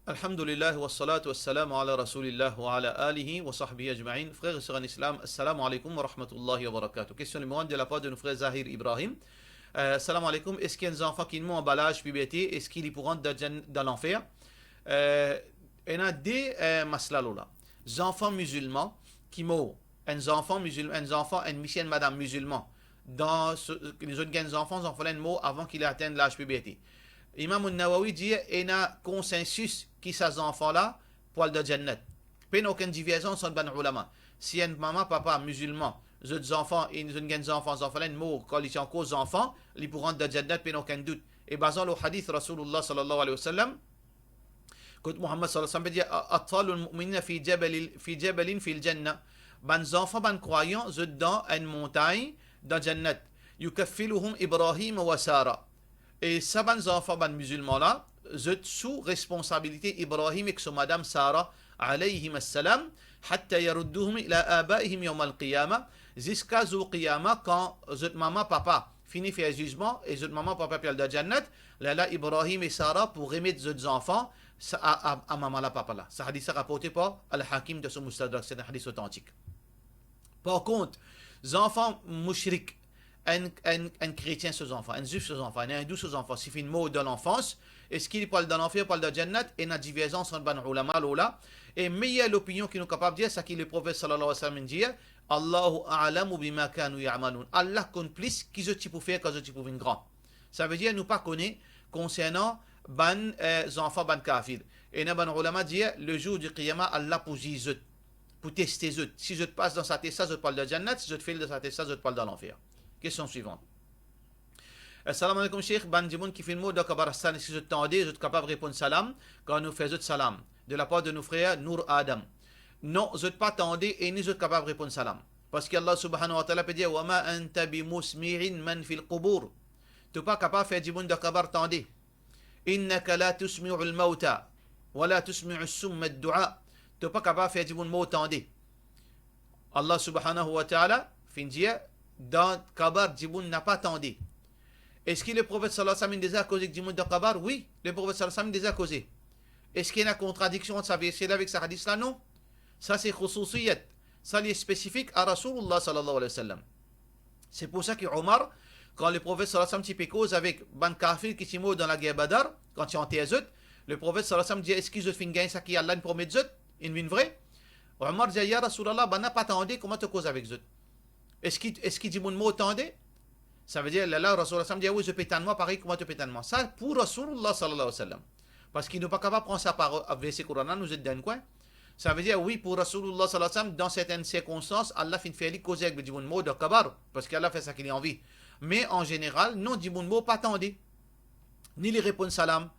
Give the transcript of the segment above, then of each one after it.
Alhamdulillah wa salatu wa salam ala rasulillah wa ala alihi wa sahbihi ajma'in. Frères et sœurs en islam, assalamu alaikum wa rahmatullahi wa barakatuh. Question numéro 1 de la part de nos frères Zahir Ibrahim. Assalamu alaikum. Est-ce qu'il y a des enfants qui n'ont pas l'âge puberté? Est-ce qu'ils pourront dans l'enfer? Il y a des maslas là. Les enfants musulmans qui mourent. Les enfants musulmans, les enfants, une mission madame musulman. Dans les autres enfants, ils mourent avant qu'ils atteignent l'âge puberté. Imam al-Nawawi dit qu'il y a un consensus qui ces enfants-là pour le Jannat. Il n'y a aucune division entre les ulama. Si un maman, papa musulman, les enfants, les enfants, mourent quand ils sont cause enfants, ils pourront rentrer dans le Jannat, il n'y a aucun doute. Et basant le hadith Rasulullah sallallahu alayhi wa sallam, quand Muhammad sallallahu alayhi wa sallam dit Atfalul mu'minina fi jabalin fil Jannah. Les enfants, les croyants, ils sont dans une montagne dans le Jannat. Yukaffiluhum Ibrahim wa Sarah. Et ces enfants musulmans-là, sont sous responsabilité Ibrahim et son madame Sarah, alayhim assalam, hatta yarudduhum ila abaihim yawm al-qiyamah, jusqu'à Zou Qiyamah, quand zot maman, papa, finit faire jugement, et zot maman, papa, puis al Jannat, là, Ibrahim et Sarah, pour remettre zot enfants à maman, la papa, là. Ce hadith est rapporté par Al-Hakim de son Mustadrak, c'est un hadith authentique. Par contre, les enfants mouchriks, un chrétien ses enfants, un juif ses enfants, un hindou ses enfants, s'il fait une mot dans l'enfance, est-ce qu'il parle dans l'enfer, parle de Jannat, et une divergence entre les ulama là, et meilleure l'opinion qui nous est capable de dire, c'est que le prophète sallallahu alayhi wa sallam dit, Allahu a'lamu bima kanu ya'malun. Allah connaît plus qui je pour faire que je pour une grand. Ça veut dire nous pas connaît concernant ban enfants ban kafir. Et nous ban ulama dit le jour du qiyamah Allah pour juger pour tester eux. Si je te passe dans sa tête ça je parle de Jannat, si je te fais dans sa tête ça je te parle de l'enfer. Question suivante. Assalamu alaikum Cheikh, ban dimoun qui fait le mot de Kabarastan, si je t'entendais, je suis capable de répondre salam quand nous faisons salam. De la part de nos frères Nour Adam. Non, je ne pas t'entendais et ni je suis capable de répondre salam. Parce qu'Allah subhanahu wa ta'ala peut dire wa ma anta bi musmi'in man fil qubur. Tu n'es pas capable de faire dimoun de Kabar t'entendais. Innaka la tusmi'u al-mawta wa la tusmi'u al-summa ad-du'a. Tu n'es pas capable de faire dimoun mot t'entendais. Allah subhanahu wa ta'ala fin dire dans Kabar dimoun n'a pas t'entendais. Est-ce que le prophète sallallahu alayhi wa sallam déjà causé que dimoun de Kabar? Oui, le prophète sallallahu alayhi wa sallam déjà causé. Est-ce qu'il y a une contradiction entre sa verset avec sa hadith là? Non. Ça c'est khususiyat. Ça est spécifique à Rasulullah sallallahu alayhi wa sallam. C'est pour ça que Omar, quand le prophète sallallahu alayhi wa sallam cause avec ban kafir qui s'est mort dans la guerre Badar, quand il enterre zut, le prophète sallallahu alayhi wa sallam dit est-ce que je fais une gagne ça qui Allah une promet zut? Une vine vraie? Omar dit ya Rasulallah, ben n'a pas attendu comment te cause avec zut? Est-ce qu'il dit mon mot attendez? Ça veut dire là Rasulullah sallallahu alayhi wa sallam dit oui je pétane moi pareil comment te pétane moi. Ça pour Rasulullah sallallahu alayhi wa sallam. Parce qu'il n'est pas capable de prendre ça par verset Coran, nous êtes dans quoi? Ça veut dire oui pour Rasulullah sallallahu alayhi wa sallam, dans certaines circonstances, Allah fait faire causer avec du mot de kabar, parce qu'Allah fait ça qu'il a envie. Mais en général, non, du mot pas attendez. Ni les répondre salam.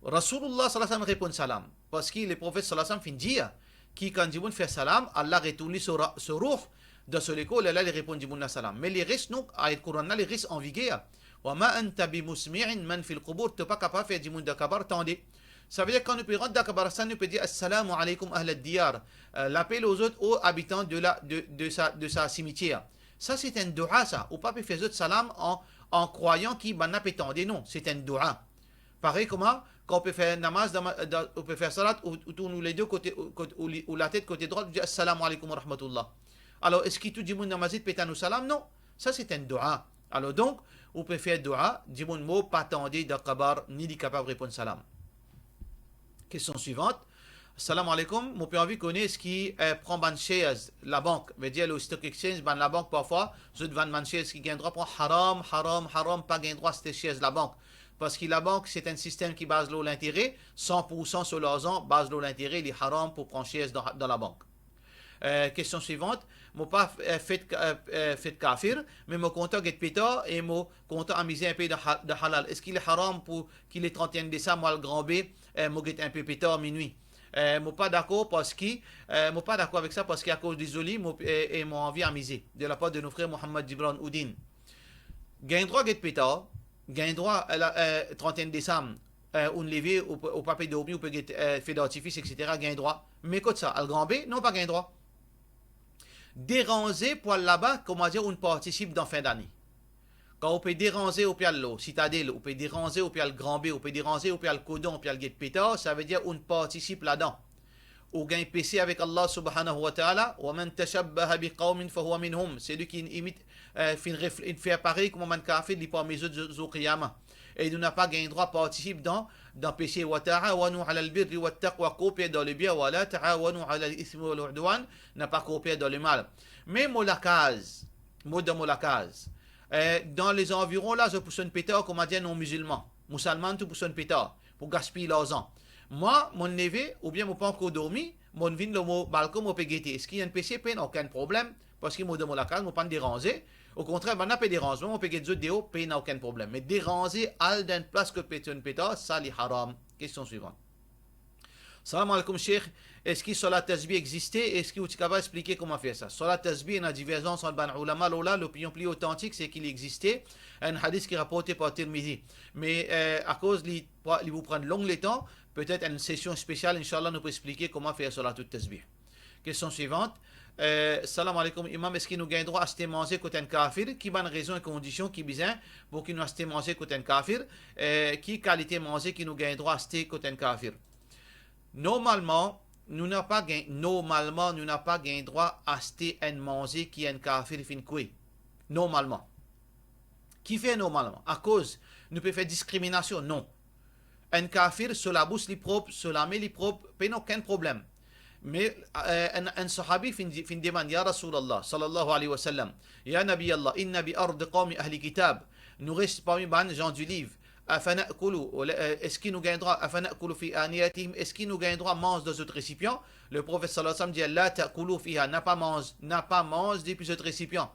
Rasulullah sallallahu alayhi wa sallam répond salam. Parce que le prophète sallallahu alayhi wa sallam fait dire, qui quand du fait salam, Allah retourne ce ruh, de ce l'école, Allah répond du salam. Mais les risques, non, à Coran, les risques en vigueur. وما أنت بمسمع من في القبور tu n'es pas capable de faire du monde de kabar tendez. Ça veut dire quand nous pouvons rentrer dans Kabarastan, nous pouvons dire Assalamu alaikum ahl al-diyar, l'appel aux autres aux habitants de sa cimetière. Ça c'est un dua ça. Ou pas peut faire autre salam en croyant qu'il va n'a pas tendez. Non, c'est un dua. Pareil comment quand on peut faire namaz, on peut faire salat ou tourne les deux côtés ou la tête côté droit, on dit Assalamu alaikum wa rahmatullah. Alors est-ce que tout le monde namazit peut nous salam? Non, ça c'est un dua. Alors donc, on peut faire dua, dis mon mot, pas tendez de kabar, ni de capable de répondre salam. Question suivante. Salam alaikum, mon père envie connaît ce qui prend ban shares, la banque, veut dire le stock exchange, ban la banque parfois, je devant ban shares qui gagne droit pour haram, pas gagne droit cette shares la banque. Parce que la banque, c'est un système qui base l'intérêt, 100% sur l'argent, base l'intérêt, il est haram pour prendre shares dans la banque. Question suivante. Mon pas fait kafir, mais mon compte est pétard et mon compte a misé un peu de halal. Est-ce qu'il est haram pour qu'il est 31 décembre, moi le grand B, mon est un peu pétard minuit? Moi pas d'accord parce que, moi pas d'accord avec ça parce qu'à cause des olis, et mon envie à miser. De la part de nos frères Mohamed Dibran Oudin. Gain droit est pétard, gain droit 31 décembre. On levé au papier d'oubli, ou peut être fait d'artifice, etc. Gain droit. Mais écoute ça, le grand B, non pas gain droit. Déranger pour là-bas, comment dire, on participe dans fin d'année. Quand on peut déranger au pial l'eau, citadelle, on peut déranger au pial grand B, on peut déranger au pial codon, au pial guet pétard, ça veut dire on participe là-dedans. Ou gagne péché avec Allah subhanahu wa ta'ala, wa man tashabbaha bi qawmin fa huwa minhum. C'est lui qui imite, fait pareil comme man kafir, li parmi eux au qiyamah. Et nous n'a pas gagné droit participe dans péché. Wa ta'awanu ala al-birri wa taqwa, copier dans le bien, wa la ta'awanu ala al-ithmi wal udwan, n'a pas copié dans le mal. Mais molakaz, mot de molakaz. Dans les environs là, je pousse un pétard comme on dit non musulman. Musulman, tu pousses un pétard pour gaspiller l'argent. Moi, mon neveu, ou bien mon pas encore dormi, mon vin le mot balcon, mon pégueté. Est-ce qu'il y a un PC, aucun problème, parce qu'il m'a demandé la case, mon pas déranger. Au contraire, ben, n'a pas dérangement, mon pégueté de haut, n'a aucun problème. Mais déranger, al d'une place que pété un pétard, ça, les haram. Question suivante. Salam alaikum, Cheikh. Est-ce que Salat Tasbih existait? Est-ce que vous êtes capable d'expliquer comment faire ça? Salat Tasbih, il y a divergence entre les ulama. L'opinion plus authentique, c'est qu'il existait un hadith qui est rapporté par Tirmidhi. Mais à cause de vous prendre long le temps, peut-être une session spéciale, Inch'Allah, nous peut expliquer comment faire Salat Tasbih. Question suivante. Salam alaikum, imam, est-ce qu'il nous gagne droit à se manger côté un kafir? Qui bonne raison et condition qui besoin pour qu'il nous se manger côté un kafir? Qui qualité manger qui nous gagne droit à se côté un kafir? Normalement, nous n'avons pas gagné droit à acheter un manger qui est un kafir fin koué. Normalement. Qui fait normalement? À cause, nous pouvons faire discrimination? Non. Un kafir, sur la bouche, les propre, sur la main, les propre, pas aucun problème. Mais un sahabi fin demande, Ya Rasulallah, sallallahu alayhi wa sallam, Ya Nabi Allah, inna bi ard qawmi ahli kitab, nous restons parmi les gens du livre. Est-ce qu'il nous gagne droit est-ce qu'il nous gagne droit à manger dans notre récipient? Le prophète sallallahu alayhi wa sallam dit la ta'kulu fiha, n'a pas mange depuis ce récipient.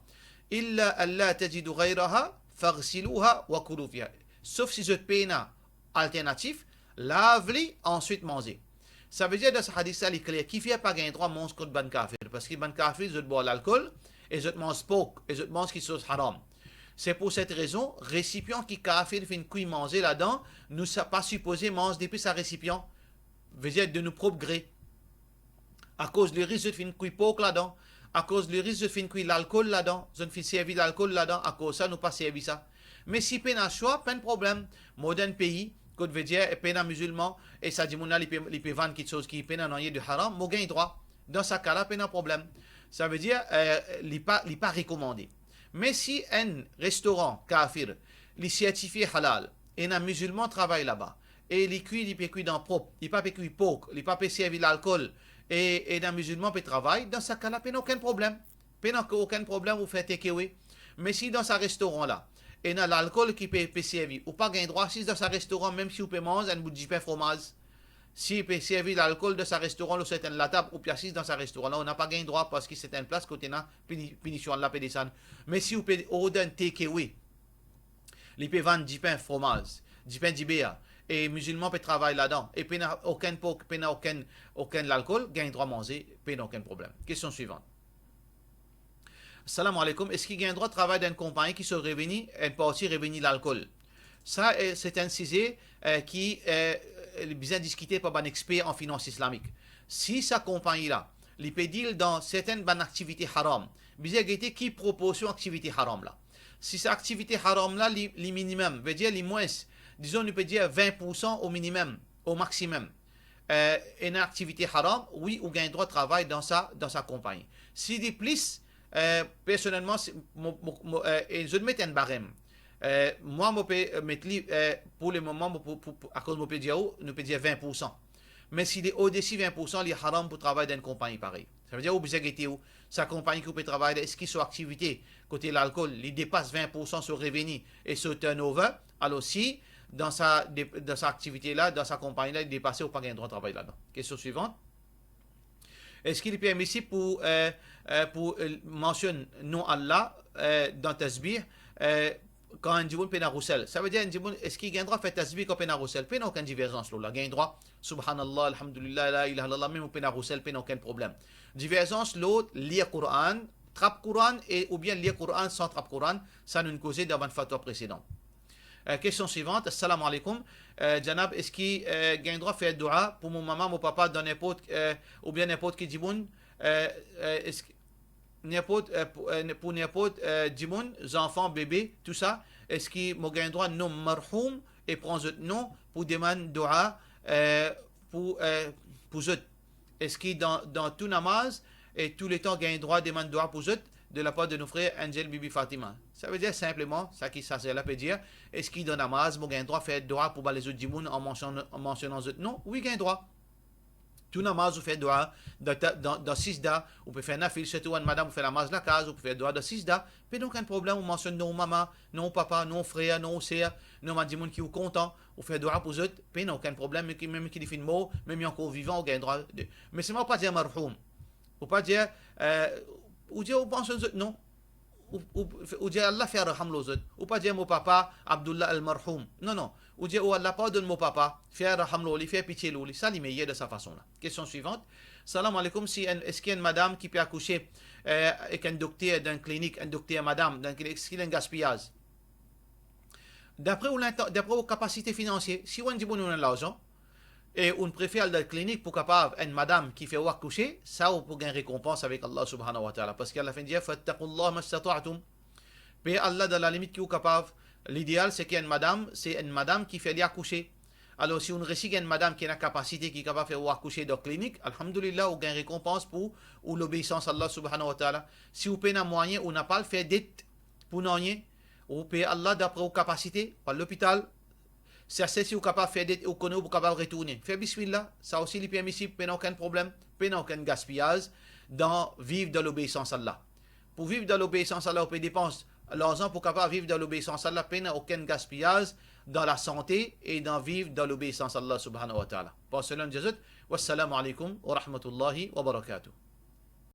Illa alla tajidu ghayraha faghsiluha wa kulu fiha. Sauf si je peina alternatif, lave-les, ensuite manger. Ça veut dire dans ce hadith là, il est clair, qui fait pas gagner droit à manger contre ban kafir, parce que ban kafir, je bois l'alcool et je mange porc et je mange qui sont haram. C'est pour cette raison, récipient qui kafir fait une couille manger là-dedans, nous ne sommes pas supposés manger depuis sa récipient, veut dire de nos propres gré. À cause du risque de faire une couille porc là-dedans, à cause du risque de faire une couille l'alcool là-dedans, je ne fais servir l'alcool là-dedans, à cause de ça, nous pas servi ça. Mais si peine à choix, pas de problème. Moderne pays, qu'on veut dire, peine musulman, et ça dit, mon ali, il peut vendre quelque chose qui peine à noyer de haram, mon gain droit. Dans ce cas-là, peine à problème. Ça veut dire, il n'est pas recommandé. Mais si un restaurant kafir, il certifié halal, et un musulman travaille là-bas, et il peut cuire dans propre, il peut cuire porc, il peut servir l'alcool, et un musulman peut travailler, dans ce cas-là, il n'y a aucun problème. Il n'y a aucun problème, vous faites takeaway. Mais si dans ce restaurant-là, et dans l'alcool qui peut servir, ou pas gagner droit, si dans ce restaurant, même si vous pouvez manger un bout de pain fromage, si vous pouvez servir l'alcool de ce restaurant, c'est la table, ou bien si dans ce restaurant-là, on n'a pas gagné droit parce que c'est une place côté na punition de la pédescane. Mais si vous pouvez order un takeaway, ils peuvent vendre du pain fromage, du pain d'Ibéa, et musulmans peuvent travailler là-dedans, et puis aucun l'alcool, gagne droit à manger, puis aucun problème. Question suivante. Salam alaikum, est-ce qu'il gagne droit de travailler dans une compagnie qui se réunit, une partie réunit l'alcool? Ça, c'est un sujet qui est bien discuté par un expert en finance islamique. Si sa compagnie-là, il peut dire dans certaines bonnes activités haram, bien guetter qui proportion activité haram là. Si cette activité haram là, le minimum, veut dire les moins, disons, on peut dire 20% au minimum, au maximum. Une activité haram, oui, on gagne droit de travail dans sa compagnie. Si des plus, personnellement, je ne mets un barème. Moi, je peux mettre pour le moment, à cause de mon PDAO, nous peut dire 20%. Mais s'il est au-dessus de 20%, il est haram pour travailler dans une compagnie pareille. Ça veut dire que sa compagnie qui peut travailler, est-ce qu'il son activité, côté l'alcool, il dépasse 20% sur revenu et sur turnover, alors si, dans sa activité-là, dans sa compagnie-là, il dépasse ou pas gagner droit de travail là-dedans. Question suivante. Est-ce qu'il est permissible pour mentionner non Allah dans Tasbih quand un djiboun peine à roussel? Ça veut dire un djiboun, est-ce qu'il gagne droit à faire Tasbih quand peine à roussel? Peine aucune divergence là. Gagne droit, subhanallah, alhamdulillah, la ilaha illallah, même peine à roussel, peine aucun problème. Divergence l'autre, lire Coran, trappe Coran, ou bien lire Coran sans trappe Coran, ça nous causait dans une fatwa précédente. Question suivante, assalamu alaikum. Janab, est-ce qu'il gagne droit à faire dua pour mon maman, mon papa, dans n'importe, ou bien n'importe qui djiboun, pour n'importe djiboun, enfants, bébés, tout ça, est-ce que moi j'ai droit nom marhoum et prends ce nom pour demander dua pour eux. Est-ce que dans tout namaz et tous les temps j'ai droit de demander dua pour eux de la part de nos frères Angel Bibi Fatima? Ça veut dire simplement, ça qui ça peut dire, est-ce que dans namaz, moi j'ai droit de faire dua pour les autres djimoun en mentionnant eux? Non, oui j'ai droit. Tout namaz, vous faites dua dans 6 da, vous pouvez faire nafil, surtout quand madame vous fait namaz la case, vous pouvez faire dua dans 6 da, mais donc un problème, vous mentionnez non maman, non papa, non frère, non sœur, non madimoun qui vous content, vous faites dua pour eux, mais non, aucun problème, même qui dit mot, même encore vivant, vous avez droit de. Mais c'est moi pas dire marhoum, ou pas dire, ou dire, vous pensez non. Ou dire Allah fait raham l'autre, ou pas dire mon papa Abdullah al-Marhoum. Non, non. Ou dire oh Allah pardonne mon papa, fait raham l'oli, fait pitié l'oli. Ça l'y de sa façon là. Question suivante. Salam alaikum, est-ce qu'il y a une madame qui peut accoucher avec un docteur d'une clinique, un docteur madame, d'un clinique, est-ce qu'il y a un gaspillage? D'après vos capacités financières, si on dit bon on a l'argent, et on préfère la clinique pour capable une madame qui fait accoucher, ça ou pour gagner récompense avec Allah subhanahu wa ta'ala. Parce qu'Allah fait dire fattaqullah mastata'tum. Mais Allah dans la limite qui est capable, l'idéal c'est qu'il y ait une madame qui fait accoucher. Alors si on réussit une madame qui a la capacité qui est capable de faire accoucher dans la clinique, alhamdulillah, on gagne récompense pour l'obéissance à Allah subhanahu wa ta'ala. Si vous payez un moyen, on n'a pas le fait d'être pour n'en ou payer Allah d'après vos capacités par l'hôpital. Si vous êtes capable de faire des, vous êtes capable de retourner. Faire bismillah, ça aussi est permissible, pas aucun problème, pas aucun gaspillage dans vivre de l'obéissance à Allah. Pour vivre de l'obéissance à Allah, on peut dépenser l'argent pour capable vivre de l'obéissance à Allah, pas aucun gaspillage dans la santé et dans vivre de l'obéissance à Allah subhanahu wa ta'ala. Pour cela, Jésus, wassalamu alaikum wa rahmatullahi wa barakatuh.